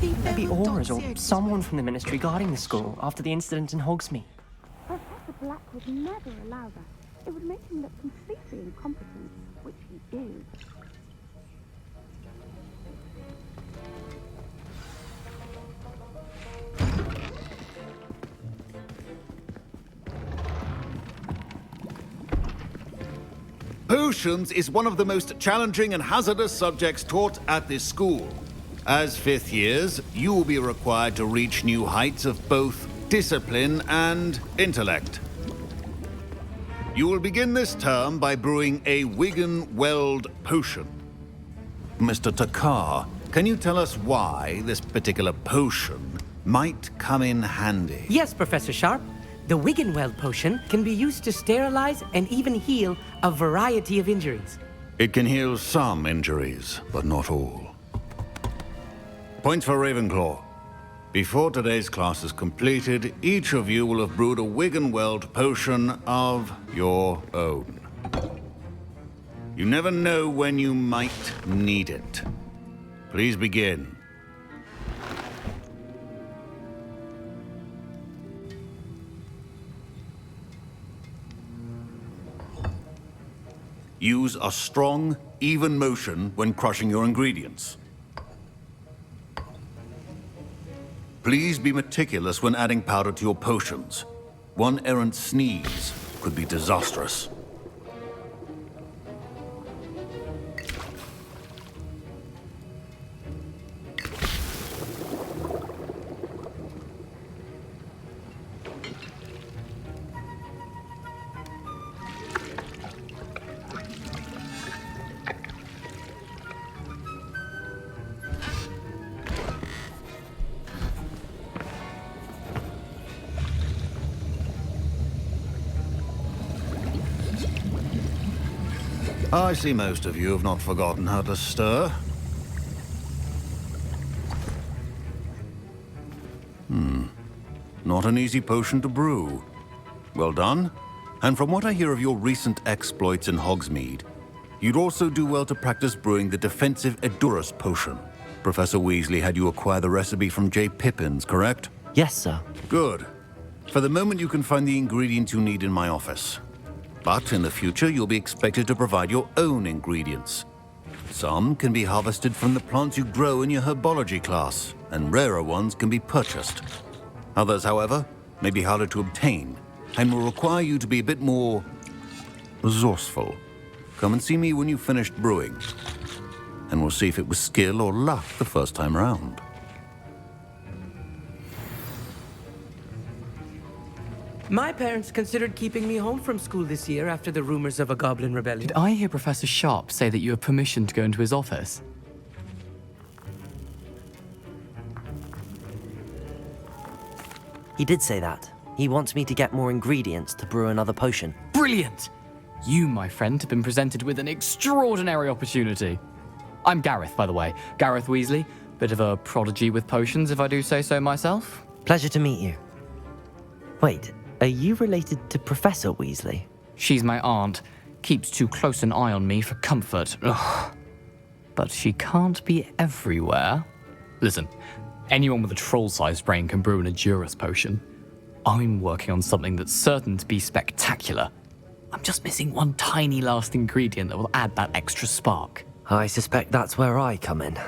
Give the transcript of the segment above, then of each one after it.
Maybe Aura's or someone from the Ministry guarding the school after the incident in Hogsmeade. Professor Black would never allow that. It would make him look completely incompetent, which he is. Potions is one of the most challenging and hazardous subjects taught at this school. As fifth years, you will be required to reach new heights of both discipline and intellect. You will begin this term by brewing a Wiggenweld potion. Mr. Takar, can you tell us why this particular potion might come in handy? Yes, Professor Sharp. The Wiggenweld potion can be used to sterilize and even heal a variety of injuries. It can heal some injuries, but not all. Points for Ravenclaw. Before today's class is completed, each of you will have brewed a Wiggenweld potion of your own. You never know when you might need it. Please begin. Use a strong, even motion when crushing your ingredients. Please be meticulous when adding powder to your potions. One errant sneeze could be disastrous. I see most of you have not forgotten how to stir. Not an easy potion to brew. Well done. And from what I hear of your recent exploits in Hogsmeade, you'd also do well to practice brewing the defensive Edurus potion. Professor Weasley had you acquire the recipe from J. Pippin's, correct? Yes, sir. Good. For the moment, you can find the ingredients you need in my office. But in the future, you'll be expected to provide your own ingredients. Some can be harvested from the plants you grow in your herbology class, and rarer ones can be purchased. Others, however, may be harder to obtain, and will require you to be a bit more resourceful. Come and see me when you've finished brewing, and we'll see if it was skill or luck the first time round. My parents considered keeping me home from school this year after the rumors of a goblin rebellion. Did I hear Professor Sharp say that you have permission to go into his office? He did say that. He wants me to get more ingredients to brew another potion. Brilliant! You, my friend, have been presented with an extraordinary opportunity. I'm Gareth, by the way. Gareth Weasley. Bit of a prodigy with potions, if I do say so myself. Pleasure to meet you. Wait, are you related to Professor Weasley? She's my aunt. Keeps too close an eye on me for comfort. Ugh. But she can't be everywhere. Listen, anyone with a troll-sized brain can brew an Edurus potion. I'm working on something that's certain to be spectacular. I'm just missing one tiny last ingredient that will add that extra spark. I suspect that's where I come in.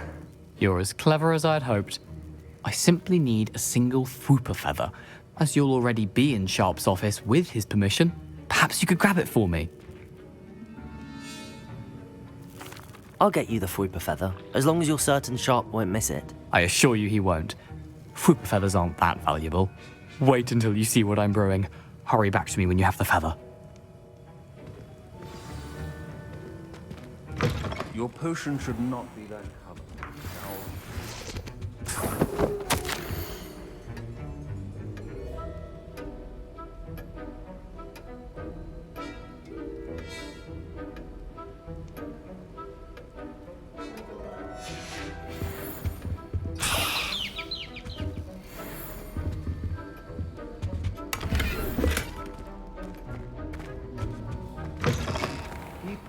You're as clever as I'd hoped. I simply need a single Fwooper feather. As you'll already be in Sharp's office with his permission, perhaps you could grab it for me. I'll get you the Fwooper feather, as long as you're certain Sharp won't miss it. I assure you he won't. Fwooper feathers aren't that valuable. Wait until you see what I'm brewing. Hurry back to me when you have the feather. Your potion should not be that color.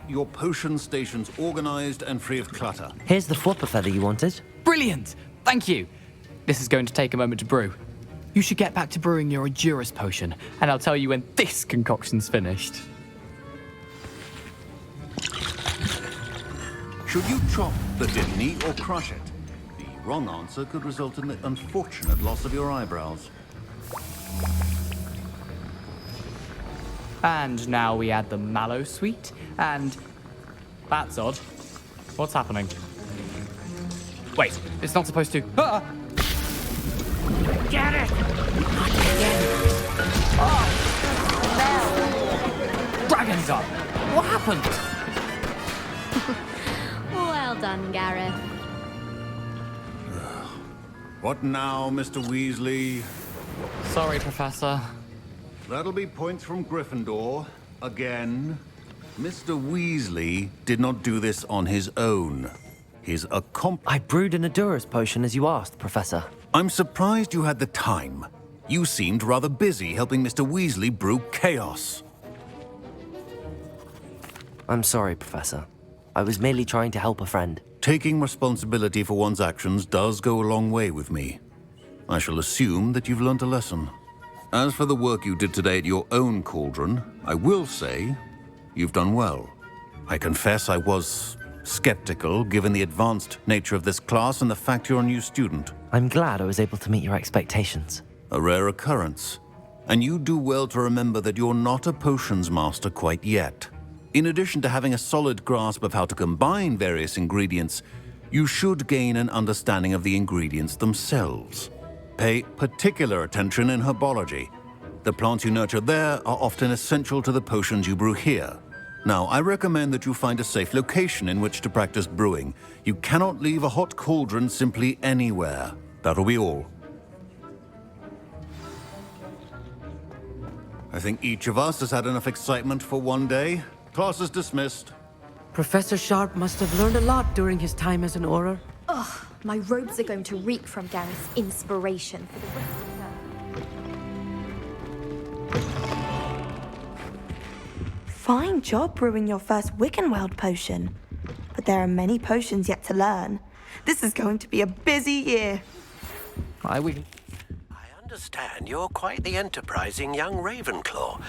Your potion stations organized and free of clutter. Here's the Fwooper feather you wanted. Brilliant! Thank you. This is going to take a moment to brew. You should get back to brewing your Endurance potion, and I'll tell you when this concoction's finished. Should you chop the didney or crush it? The wrong answer could result in the unfortunate loss of your eyebrows. And now we add the mallow sweet, and... That's odd. What's happening? Wait, it's not supposed to... Ah! Get it! Dragons up! What happened? Well done, Gareth. What now, Mr. Weasley? Sorry, Professor. That'll be points from Gryffindor. Again. Mr. Weasley did not do this on his own. His I brewed an Endurance potion as you asked, Professor. I'm surprised you had the time. You seemed rather busy helping Mr. Weasley brew chaos. I'm sorry, Professor. I was merely trying to help a friend. Taking responsibility for one's actions does go a long way with me. I shall assume that you've learnt a lesson. As for the work you did today at your own cauldron, I will say you've done well. I confess I was skeptical, given the advanced nature of this class and the fact you're a new student. I'm glad I was able to meet your expectations. A rare occurrence. And you do well to remember that you're not a potions master quite yet. In addition to having a solid grasp of how to combine various ingredients, you should gain an understanding of the ingredients themselves. Pay particular attention in herbology. The plants you nurture there are often essential to the potions you brew here. Now, I recommend that you find a safe location in which to practice brewing. You cannot leave a hot cauldron simply anywhere. That'll be all. I think each of us has had enough excitement for one day. Class is dismissed. Professor Sharp must have learned a lot during his time as an Auror. Ugh, my robes are going to reek from Gareth's inspiration for the rest of the term. Fine job brewing your first Wiggenweld potion. But there are many potions yet to learn. This is going to be a busy year. I understand you're quite the enterprising young Ravenclaw.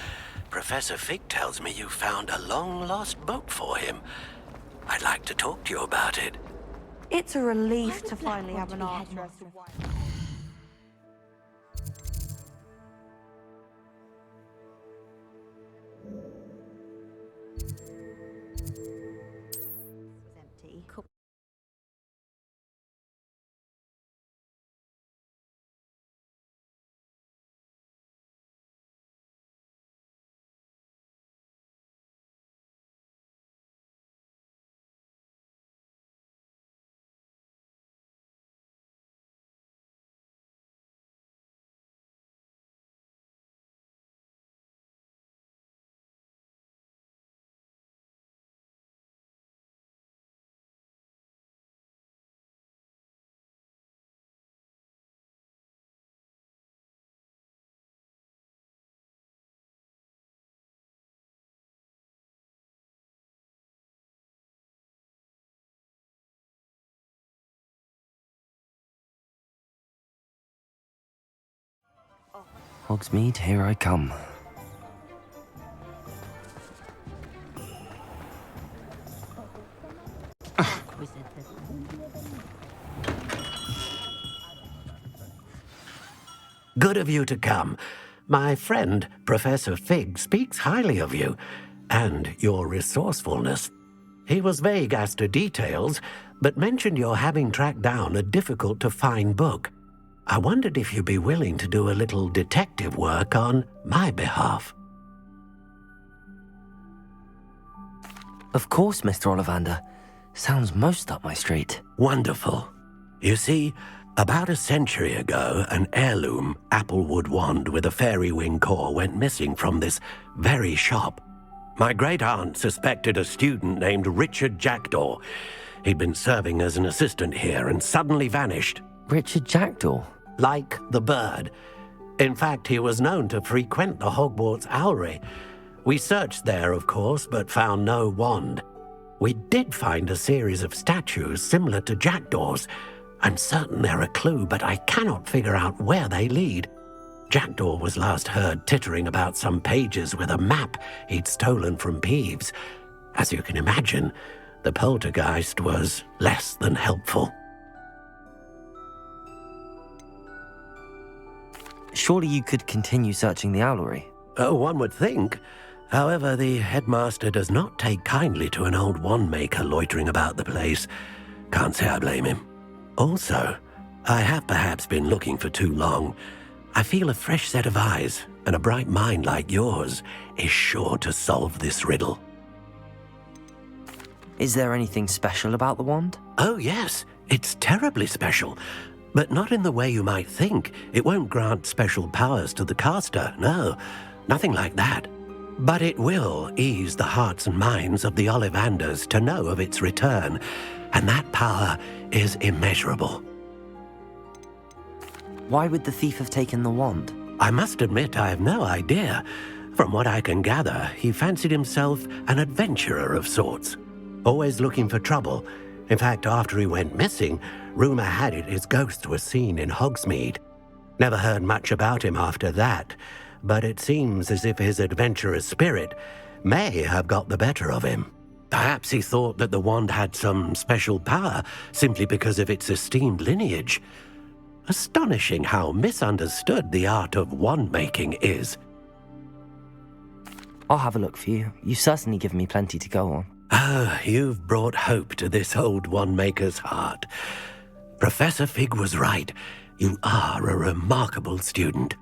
Professor Fig tells me you found a long-lost book for him. I'd like to talk to you about it. It's a relief to finally have an answer as to why. Hogsmeade, here I come. Good of you to come. My friend, Professor Fig, speaks highly of you and your resourcefulness. He was vague as to details, but mentioned your having tracked down a difficult-to-find book. I wondered if you'd be willing to do a little detective work on my behalf. Of course, Mr. Ollivander. Sounds most up my street. Wonderful. You see, about a century ago, an heirloom applewood wand with a fairy wing core went missing from this very shop. My great-aunt suspected a student named Richard JACKDAW. He'd been serving as an assistant here and suddenly vanished. Richard JACKDAW? Like the bird. In fact, he was known to frequent the Hogwarts Owlery. We searched there, of course, but found no wand. We did find a series of statues similar to Jackdaw's, I'm certain they're a clue, but I cannot figure out where they lead. JACKDAW was last heard tittering about some pages with a map he'd stolen from Peeves. As you can imagine, the poltergeist was less than helpful. Surely you could continue searching the owlery. Oh, one would think. However, the headmaster does not take kindly to an old wand-maker loitering about the place. Can't say I blame him. Also, I have perhaps been looking for too long. I feel a fresh set of eyes, and a bright mind like yours is sure to solve this riddle. Is there anything special about the wand? Oh, yes. It's terribly special. But not in the way you might think. It won't grant special powers to the caster, no. Nothing like that. But it will ease the hearts and minds of the Ollivanders to know of its return, and that power is immeasurable. Why would the thief have taken the wand? I must admit I have no idea. From what I can gather, he fancied himself an adventurer of sorts. Always looking for trouble. In fact, after he went missing, rumor had it his ghost was seen in Hogsmeade. Never heard much about him after that, but it seems as if his adventurous spirit may have got the better of him. Perhaps he thought that the wand had some special power simply because of its esteemed lineage. Astonishing how misunderstood the art of wand-making is. I'll have a look for you. You've certainly given me plenty to go on. Ah, you've brought hope to this old wand-maker's heart. Professor Fig was right. You are a remarkable student.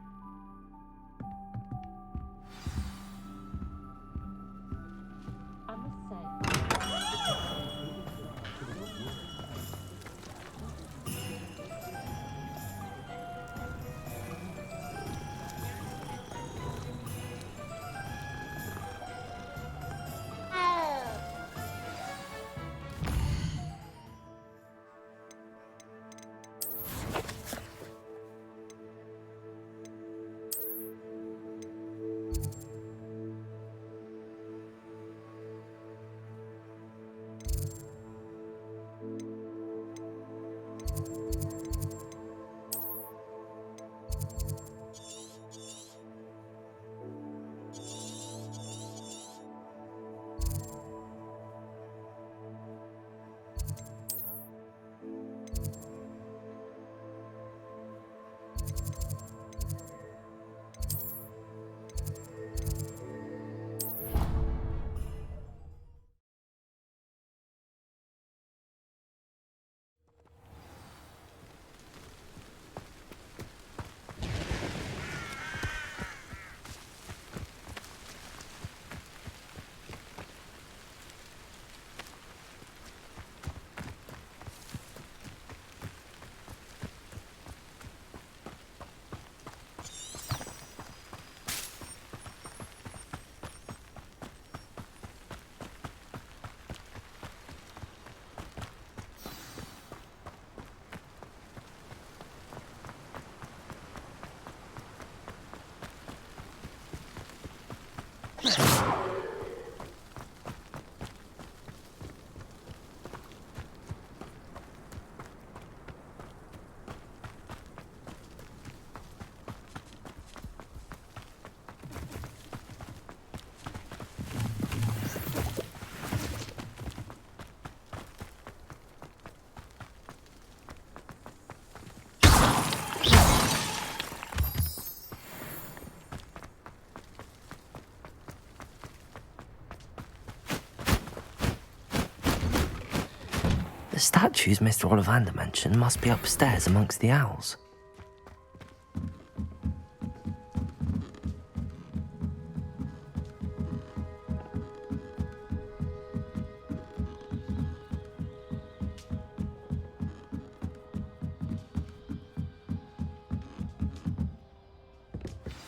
The statues Mr. Ollivander mentioned must be upstairs amongst the owls.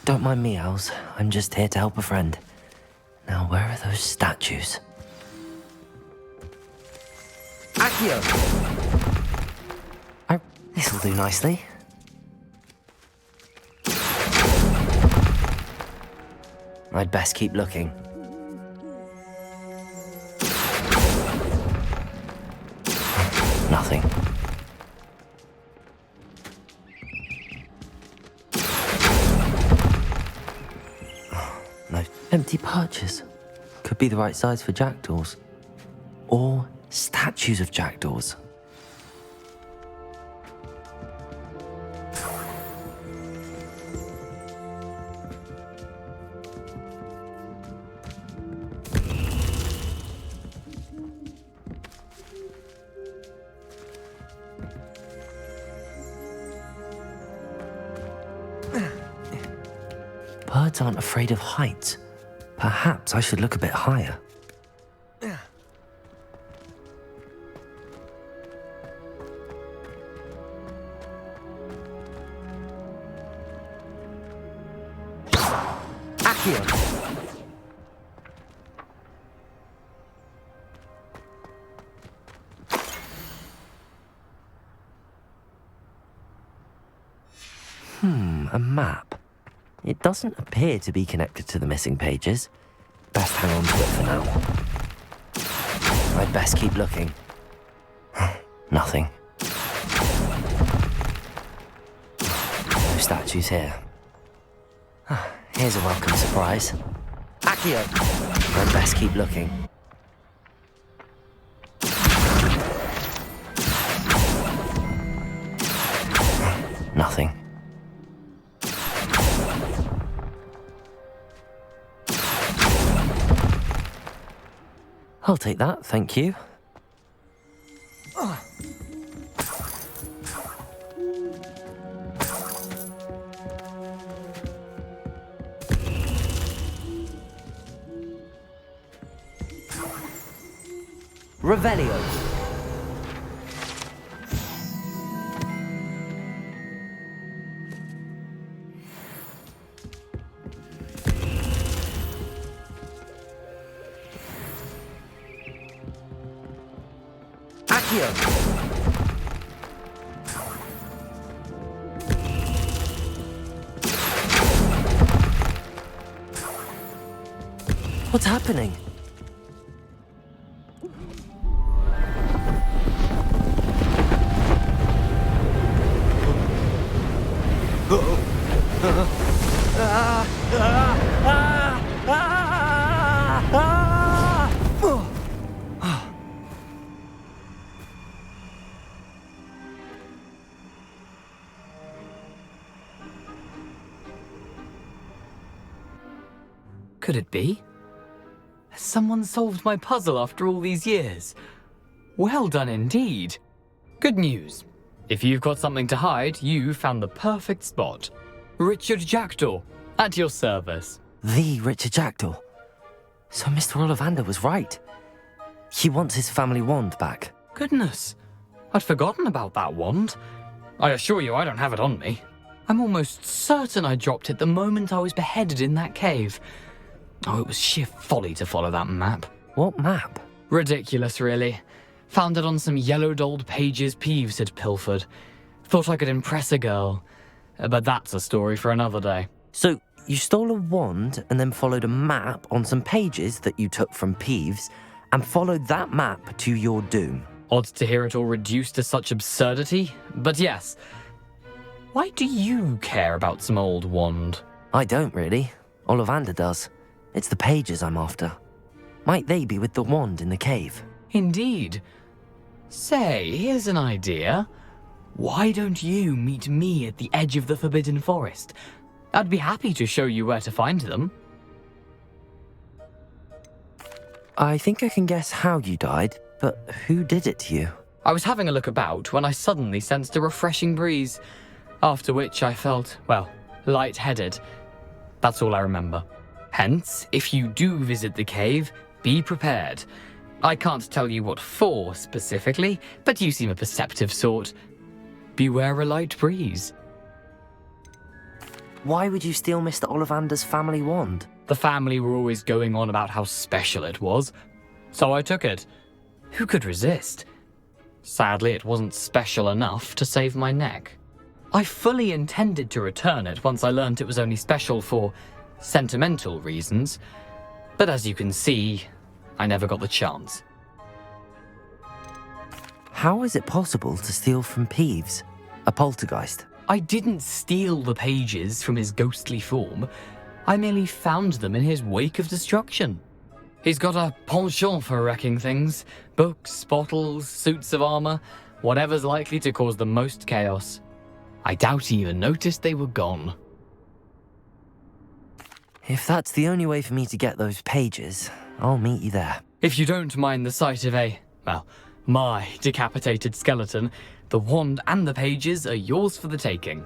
Don't mind me, owls. I'm just here to help a friend. Now, where are those statues? Accio! This'll do nicely. I'd best keep looking. Nothing. Empty perches. Could be the right size for jackdaws. Or statues of jackdaws. Birds aren't afraid of heights. Perhaps I should look a bit higher. Accio! A map. It doesn't appear to be connected to the missing pages. Best hang on to it for now. I'd best keep looking. Nothing. No statues here. Here's a welcome surprise. Accio! I'd best keep looking. Nothing. I'll take that, thank you. Revelio. Accio. What's happening? Could it be? Has someone solved my puzzle after all these years? Well done indeed. Good news. If you've got something to hide, you found the perfect spot. Richard Jackdaw, at your service. The Richard Jackdaw. So Mr. Ollivander was right. He wants his family wand back. Goodness, I'd forgotten about that wand. I assure you I don't have it on me. I'm almost certain I dropped it the moment I was beheaded in that cave. Oh, it was sheer folly to follow that map. What map? Ridiculous, really. Found it on some yellowed old pages Peeves had pilfered. Thought I could impress a girl. But that's a story for another day. So, you stole a wand and then followed a map on some pages that you took from Peeves and followed that map to your doom. Odd to hear it all reduced to such absurdity, but yes. Why do you care about some old wand? I don't really. Ollivander does. It's the pages I'm after. Might they be with the wand in the cave? Indeed. Say, here's an idea. Why don't you meet me at the edge of the Forbidden Forest? I'd be happy to show you where to find them. I think I can guess how you died, but who did it to you? I was having a look about when I suddenly sensed a refreshing breeze, after which I felt, well, lightheaded. That's all I remember. Hence, if you do visit the cave, be prepared. I can't tell you what for specifically, but you seem a perceptive sort. Beware a light breeze. Why would you steal Mr. Ollivander's family wand? The family were always going on about how special it was, so I took it. Who could resist? Sadly, it wasn't special enough to save my neck. I fully intended to return it once I learned it was only special for sentimental reasons, but as you can see, I never got the chance. How is it possible to steal from Peeves, a poltergeist? I didn't steal the pages from his ghostly form. I merely found them in his wake of destruction. He's got a penchant for wrecking things. Books, bottles, suits of armor, whatever's likely to cause the most chaos. I doubt he even noticed they were gone. If that's the only way for me to get those pages, I'll meet you there. If you don't mind the sight of my decapitated skeleton, the wand and the pages are yours for the taking.